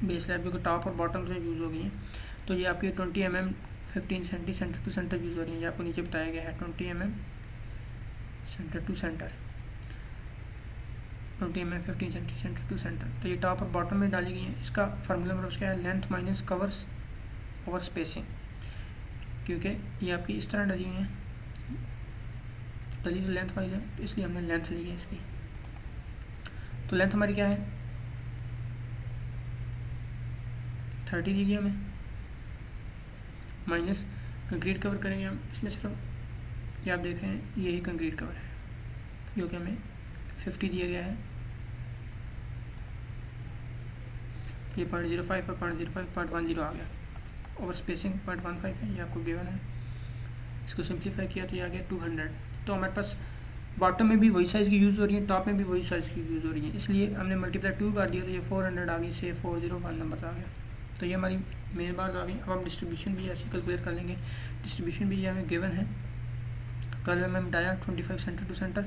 बेस स्लैब जो कि टॉप और बॉटम से यूज़ हो गई है। तो ये आपकी 20 mm 15 centi centre to centre use हो रही है, ये आपको नीचे बताया गया है 20 mm centre to centre, 20 mm 15 centi centre to centre. तो ये टॉप और बॉटम में डाली गई है। इसका फार्मूला मतलब क्या है, length minus covers over spacing, क्योंकि ये आपकी इस तरह डली हुई है, डली तो लेंथ वाइज है, तो इसलिए हमने लेंथ ली है इसकी। तो लेंथ हमारी क्या है 30 दी गई हमें, माइनस कंक्रीट कवर करेंगे हम। इसमें सिर्फ ये आप देख रहे हैं यही कंक्रीट कवर है, जो कि हमें 50 दिया गया है। ये 0.05 और 0.10 आ गया। ओवर स्पेसिंग 0.15 है, ये आपको गिवन है। इसको सिंप्लीफाई किया तो ये आ गया 200। तो हमारे पास बॉटम में भी वही साइज़ की यूज़ हो रही है, टॉप में भी वही साइज़ की यूज़ हो रही है, इसलिए हमने मल्टीप्लाई 2 कर दिया तो ये 400 आ गई, से 401 नंबर आ गया। तो ये हमारी मेन बार्स आ गई। अब हम डिस्ट्रीब्यूशन भी ऐसे कैलकुलेट कर लेंगे। डिस्ट्रीब्यूशन भी ये हमें गिवन है, 12 mm dia, 25 centre to centre,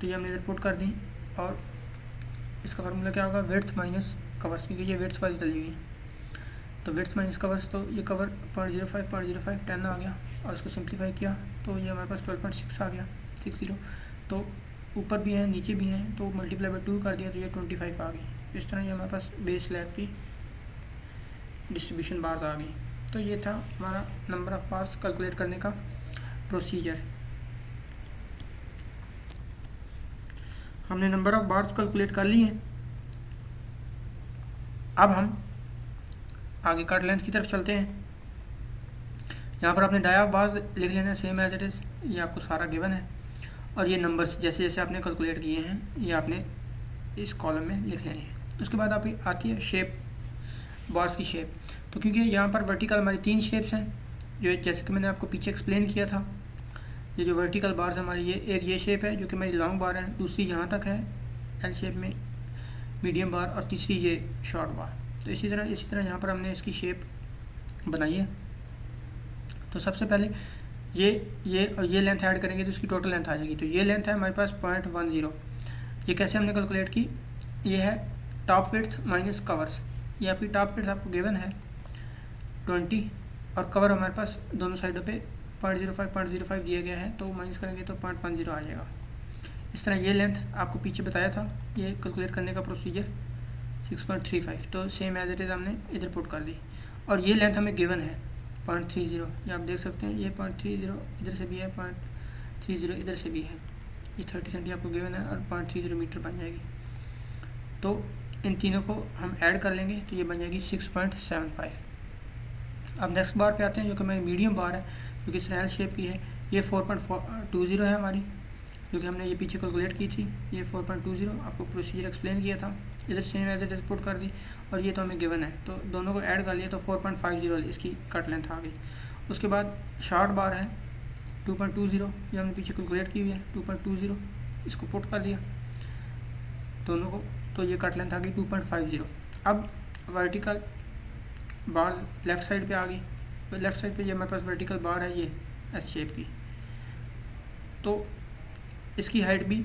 तो ये हमने इधर पुट कर दी। और इसका फार्मूला क्या होगा, विड्थ माइनस कवर्स, क्योंकि ये विड्थ वाइज डली हुई है, तो विड्थ माइनस कवर्स, तो ये कवर 0.05 10 आ गया, और इसको सिंप्लीफाई किया तो ये हमारे पास 12.6 आ गया, 60। तो ऊपर भी है नीचे भी है, तो मल्टीप्लाई बाई 2 कर दिया तो ये 25 आ गई। इस तरह ये हमारे पास बेस स्लैब की डिस्ट्रीब्यूशन बार्स आ गई। तो ये था हमारा नंबर ऑफ बार्स कैलकुलेट करने का प्रोसीजर। हमने नंबर ऑफ बार्स कैलकुलेट कर लिए हैं। अब हम आगे कट लेंथ की तरफ चलते हैं। यहाँ पर आपने डाया बार्स लिख लेना सेम एज इट इज़, ये आपको सारा गिवन है, और ये नंबर्स जैसे जैसे आपने कैलकुलेट किए हैं ये आपने इस कॉलम में लिख लेने हैं। उसके बाद आपकी आती है शेप, बार्स की शेप। तो क्योंकि यहाँ पर वर्टिकल हमारी 3 शेप्स हैं, जो जैसे कि मैंने आपको पीछे एक्सप्लेन किया था, ये जो वर्टिकल बार्स हमारी, ये एक ये शेप है जो कि मेरी लॉन्ग बार है, दूसरी यहाँ तक है एल शेप में मीडियम बार, और तीसरी ये शॉर्ट बार। तो इसी तरह यहाँ पर हमने इसकी शेप बनाई है। तो सबसे पहले ये और ये लेंथ ऐड करेंगे तो इसकी टोटल लेंथ आ जाएगी। तो ये लेंथ है हमारे पास 0.10। ये कैसे हमने कैलकुलेट की, ये है टॉप विड्थ माइनस कवर्स। ये आपकी टॉप विड्थ आपको गिवन है 20, और कवर हमारे पास दोनों साइडों पे 0.05 दिया गया है, तो माइनस करेंगे तो 0.10 आ जाएगा। इस तरह ये लेंथ आपको पीछे बताया था, ये कैलकुलेट करने का प्रोसीजर 6.35, तो सेम एज इट इज़ हमने इधर पुट कर दी। और ये लेंथ हमें गिवन है 0.30, ये आप देख सकते हैं, ये 0.30 इधर से भी है, 0.30 इधर से भी है, ये 30 सेंटी आपको गिवन है, और 0.30 मीटर बन जाएगी। तो इन तीनों को हम ऐड कर लेंगे तो ये बन जाएगी 6.75। अब नेक्स्ट बार पे आते हैं, जो कि हमारी मीडियम बार है, जो कि स्नैल शेप की है। ये 4.20 है हमारी, जो कि हमने ये पीछे कैलकुलेट की थी। ये 4.20 आपको प्रोसीजर एक्सप्लेन किया था, इधर same as it is put कर दी, और ये तो हमें गिवन है, तो दोनों को ऐड कर लिया तो 4.50 इसकी कट लेंथ आ गई। उसके बाद शॉर्ट बार है 2.20, ये हमने पीछे कैलकुलेट की हुई है 2.20, इसको पुट कर दिया दोनों को, तो ये कट लेंथ आ गई 2.50। अब वर्टिकल बार लेफ़्ट साइड पे आ गई, तो लेफ़्ट साइड पे ये हमारे पास वर्टिकल बार है, ये एस शेप की, तो इसकी हाइट भी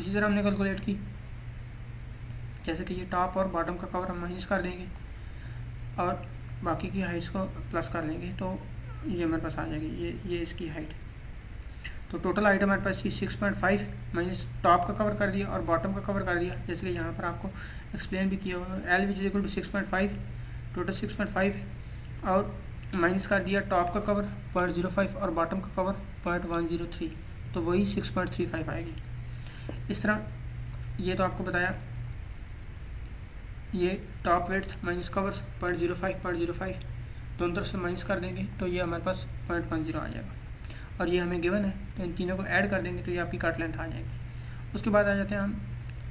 उसी तरह हमने कैलकुलेट की, जैसे कि ये टॉप और बॉटम का कवर हम माइनस कर देंगे और बाकी की हाइट्स को प्लस कर लेंगे, तो ये हमारे पास आ जाएगी ये इसकी हाइट। तो टोटल हाइट हमारे पास 6.5 माइनस टॉप का कवर कर दिया और बॉटम का कवर कर दिया, जैसे कि यहाँ पर आपको एक्सप्लेन भी किया हुआ है। L which is equal to 6.5, total 6.5 है, और माइनस कर दिया टॉप का कवर 0.05 और बॉटम का कवर 0.103, तो वही 6.35 आएगी। इस तरह ये तो आपको बताया, ये टॉप विड्थ माइनस कवर्स 0.05 दोनों तरफ से माइनस कर देंगे तो ये हमारे पास 0.10 आ जाएगा, और ये हमें गिवन है, तो इन तीनों को ऐड कर देंगे तो ये आपकी कट लेंथ आ जाएगी। उसके बाद आ जाते हैं हम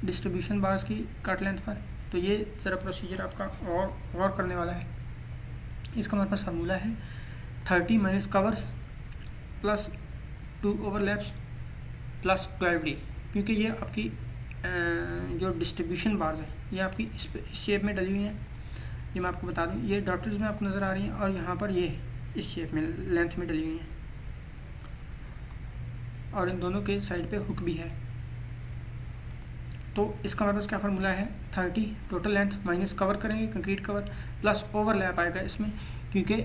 डिस्ट्रीब्यूशन बार्स की कट लेंथ पर। तो ये ज़रा प्रोसीजर आपका और करने वाला है। इसका हमारे पास फार्मूला है 30 minus covers plus 2 overlaps plus 12D, क्योंकि ये आपकी जो डिस्ट्रीब्यूशन बार्स है ये आपकी इस शेप में डली हुई हैं। ये मैं आपको बता दूं, ये डॉट्स में आपको नज़र आ रही हैं, और यहाँ पर ये इस शेप में लेंथ में डली हुई हैं, और इन दोनों के साइड पे हुक भी है। तो इसका हमारे पास क्या फार्मूला है, 30 टोटल लेंथ माइनस कवर करेंगे कंक्रीट कवर प्लस ओवरलैप आएगा इसमें, क्योंकि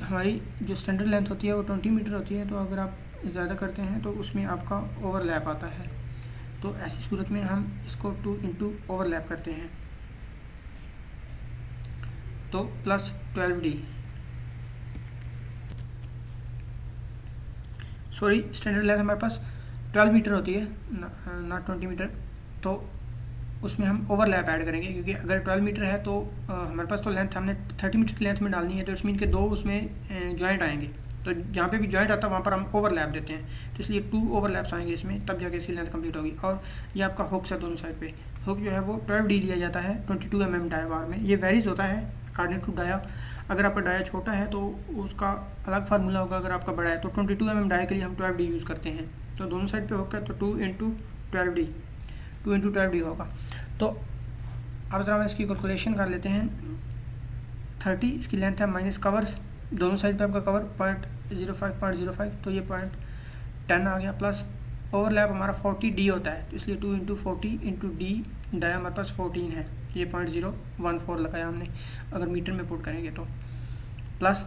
हमारी जो स्टैंडर्ड लेंथ होती है वो 20 मीटर होती है, तो अगर आप ज़्यादा करते हैं तो उसमें आपका ओवरलैप आता है। तो ऐसी सूरत में हम इसको 2 इंटू ओवरलैप करते हैं, तो plus 12D, sorry standard length हमारे पास 12 मीटर होती है ना 20 मीटर, तो उसमें हम ओवरलैप ऐड करेंगे, क्योंकि अगर 12 मीटर है तो हमारे पास तो लेंथ हमने 30 मीटर की लेंथ में डालनी है, तो इसमें इनके 2 उसमें जॉइंट आएंगे, तो जहाँ पे भी जॉइंट आता है वहाँ पर हम ओवरलैप देते हैं, तो इसलिए 2 ओवरलैप्स आएंगे इसमें, तब जाके इसकी लेंथ कंप्लीट होगी। और ये आपका हुक्स है दोनों साइड पे, हुक जो है वो 12D लिया जाता है 22 mm डाया बार में। ये वेरीज होता है अकॉर्डिंग टू डाया, अगर आपका डाया छोटा है तो उसका अलग फार्मूला होगा, अगर आपका बड़ा है तो 22 mm डाया के लिए हम 12D यूज़ करते हैं, तो दोनों साइड पे होगा तो 2 × 12D, 2 × 12D होगा। तो अब ज़रा हम इसकी कैलकुलेशन कर लेते हैं। 30 इसकी लेंथ है माइनस कवर्स, दोनों साइड पे आपका कवर 0.05 तो ये 0.10 आ गया, प्लस ओवरलैप हमारा 40D होता है, तो इसलिए 2 × 40 × D, डाया हमारे पास 14 है, ये 0.014 लगाया हमने अगर मीटर में पुट करेंगे तो, प्लस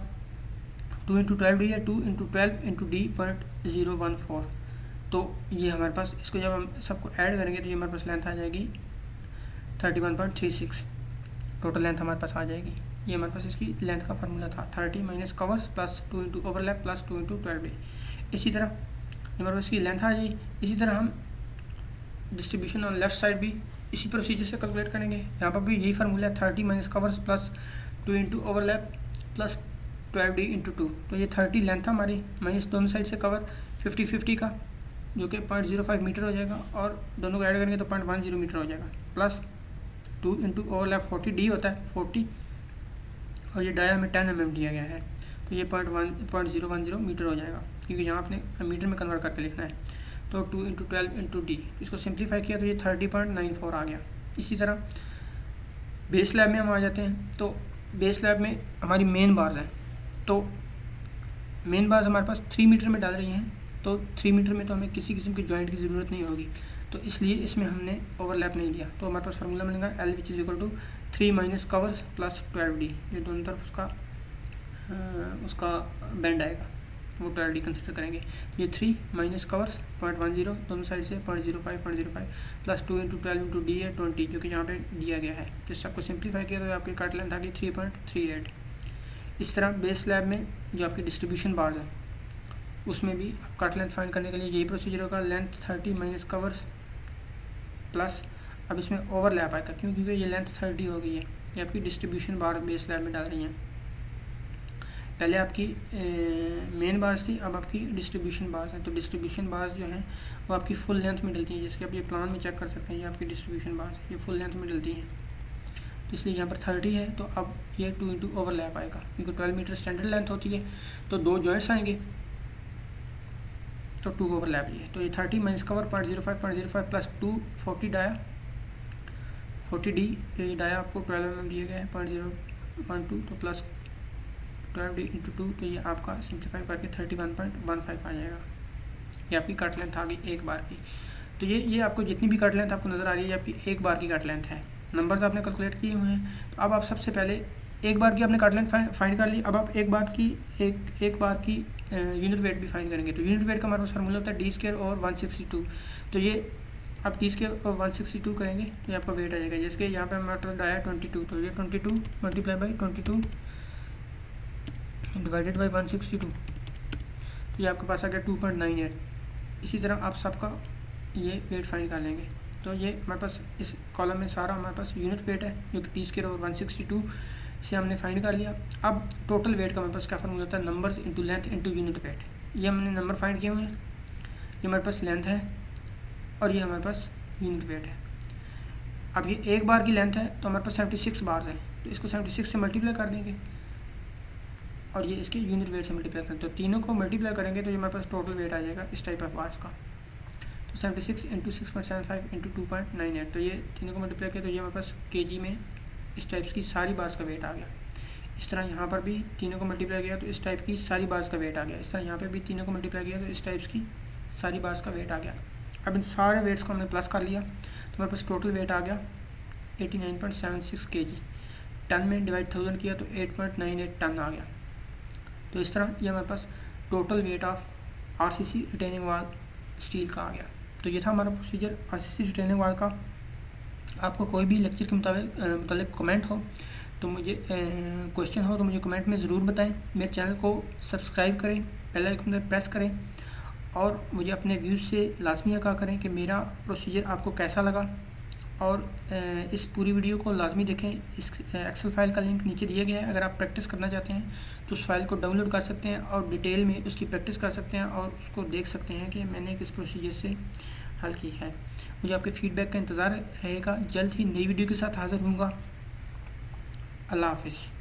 2 × 12D है, 2 × 12 × D 0.014। तो ये हमारे पास, इसको जब हम सबको ऐड करेंगे तो ये हमारे पास लेंथ आ जाएगी 31.36, टोटल लेंथ हमारे पास आ जाएगी। ये हमारे पास इसकी लेंथ का फार्मूला था, 30 minus covers plus 2 × overlap plus 2 × 12D। इसी तरह हमारे पास इसकी लेंथ आ जाएगी। इसी तरह हम डिस्ट्रीब्यूशन ऑन लेफ्ट साइड भी इसी प्रोसीजर से कैलकुलेट करेंगे। यहाँ पर भी यही फार्मूला है, 30 minus covers plus 2 × overlap plus 12D × 2। तो ये 30 लेंथ था हमारी, माइनस दोनों साइड से कवर 50-50 का, जो कि 0.05 मीटर हो जाएगा, और दोनों को ऐड करेंगे तो 0.10 मीटर हो जाएगा, प्लस 2 × ओवरलैप 40D होता है 40, और ये डाया हमें 10 mm दिया गया है, तो ये 0.10 मीटर हो जाएगा, क्योंकि यहाँ आपने मीटर में कन्वर्ट करके लिखना है। तो 2 × 12 × D, इसको सिंप्लीफाई किया तो ये 30.94 आ गया। इसी तरह बेस स्लैब में हम आ जाते हैं। तो बेस स्लैब में हमारी मेन बार्स हैं, तो मेन बार्स हमारे पास 3 मीटर में डाल रही हैं, तो 3 मीटर में तो हमें किसी किस्म की जॉइंट की ज़रूरत नहीं होगी, तो इसलिए इसमें हमने ओवरलैप नहीं लिया। तो हमारे पास फार्मूला मिलेगा L which is equal to 3 minus covers plus 12D, ये दोनों तरफ उसका बैंड आएगा, वो 12D कंसिडर करेंगे। ये 3 माइनस कवर्स 0.10 दोनों साइड से 0.05 प्लस 2 × 12 × D है 20, जो कि यहाँ पे दिया गया है। तो सबको सिंप्लीफाई किया तो आपकी कट लेंथ आ गई 3.38। इस तरह बेस स्लैब में जो आपकी डिस्ट्रीब्यूशन बार्स है उसमें भी कट लेंथ फाइंड करने के लिए यही प्रोसीजर होगा, लेंथ 30 माइनस कवर्स प्लस, अब इसमें ओवरलैप आएगा क्योंकि ये लेंथ 30 हो गई है। ये आपकी डिस्ट्रीब्यूशन बार बेस स्लैब में डाल रही हैं, पहले आपकी मेन बार्स थी, अब आपकी डिस्ट्रीब्यूशन बार्स हैं। तो डिस्ट्रीब्यूशन बार्स जो हैं वो आपकी फुल लेंथ में डलती हैं, जैसे कि आप ये प्लान में चेक कर सकते हैं, ये आपकी डिस्ट्रीब्यूशन बार्स ये फुल लेंथ में डलती हैं। तो इसलिए यहाँ पर 30 है, तो अब ये 2 × ओवरलैप आएगा, क्योंकि 12 मीटर स्टैंडर्ड लेंथ होती है, तो 2 जॉइंट्स आएंगे तो 2 ओवरलैप ये। तो ये 30 minus cover 0.05 plus 2 40 dia 40D, ये डाया आपको 12 mm दिया गया है 0.012, तो प्लस 12D × 2, तो ये आपका सिंप्लीफाई करके 31.15 आ जाएगा। ये आपकी कट लेंथ आ गई एक बार की। तो ये आपको जितनी भी कट लेंथ आपको नज़र आ रही है, ये आपकी एक बार की कट लेंथ है। नंबर्स आपने कैलकुलेट किए हुए हैं, तो अब आप सबसे पहले एक बार की आपने कट लेंथ फाइंड कर ली। अब आप एक बार की यूनिट वेट भी फाइंड करेंगे। तो यूनिट वेट का हमारे पास फार्मूला होता है D² और 162। तो ये आप D² और 162 करेंगे तो ये आपका वेट आ जाएगा। जैसे कि यहाँ पे हमारे पास आया 22, तो ये 22 मल्टीप्लाई बाई 22 डिवाइडेड बाई 162, तो ये आपके पास आ गया 2.98। इसी तरह आप सबका ये वेट फाइंड कर लेंगे। तो ये हमारे पास इस कॉलम में सारा हमारे पास यूनिट वेट है, जो कि D² और 162 से हमने फाइंड कर लिया। अब टोटल वेट का हमारे पास क्या फार्मूला होता है, numbers into length into unit weight. ये हमने नंबर फाइंड किए हुए हैं, ये हमारे पास लेंथ है और ये हमारे पास यूनिट वेट है। अब ये एक बार की लेंथ है, तो हमारे पास 76 बार्स हैं, तो इसको 76 से मल्टीप्लाई कर देंगे और ये इसके यूनिट वेट से मल्टीप्लाई करें, तो तीनों को मल्टीप्लाई करेंगे तो ये हमारे पास टोटल वेट आ जाएगा इस टाइप ऑफ बार्स का। तो 76 × 6.75 × 2.98, तो ये तीनों को मल्टीप्लाई किया तो ये हमारे पास kg में इस टाइप्स की सारी बार्स का वेट आ गया। इस तरह यहाँ पर भी तीनों को मल्टीप्लाई किया तो इस टाइप की सारी बार्स का वेट आ गया। इस तरह यहाँ पे भी तीनों को मल्टीप्लाई किया तो इस टाइप्स की सारी बार्स का वेट आ गया। अब इन सारे वेट्स को हमने प्लस कर लिया तो हमारे पास टोटल वेट आ गया 89.76 kg। टन में डिवाइड 1000 किया तो 8.98 टन आ गया। तो इस तरह ये हमारे पास total weight of RCC retaining wall steel का आ गया। तो ये था हमारा प्रोसीजर RCC रिटेनिंग वाल का। आपको कोई भी लेक्चर के मुताबिक कमेंट हो तो मुझे क्वेश्चन हो तो मुझे कमेंट में ज़रूर बताएं। मेरे चैनल को सब्सक्राइब करें, बेल आइकन पर प्रेस करें और मुझे अपने व्यूज़ से लाजमी आगाह करें कि मेरा प्रोसीजर आपको कैसा लगा। और इस पूरी वीडियो को लाजमी देखें। इस एक्सेल फाइल का लिंक नीचे दिया गया है। अगर आप प्रैक्टिस करना चाहते हैं तो उस फाइल को डाउनलोड कर सकते हैं और डिटेल में उसकी प्रैक्टिस कर सकते हैं और उसको देख सकते हैं कि मैंने किस प्रोसीजर से हल की है। मुझे आपके फीडबैक का इंतज़ार रहेगा। जल्द ही नई वीडियो के साथ हाज़िर होऊंगा। अल्लाह हाफ़िज़।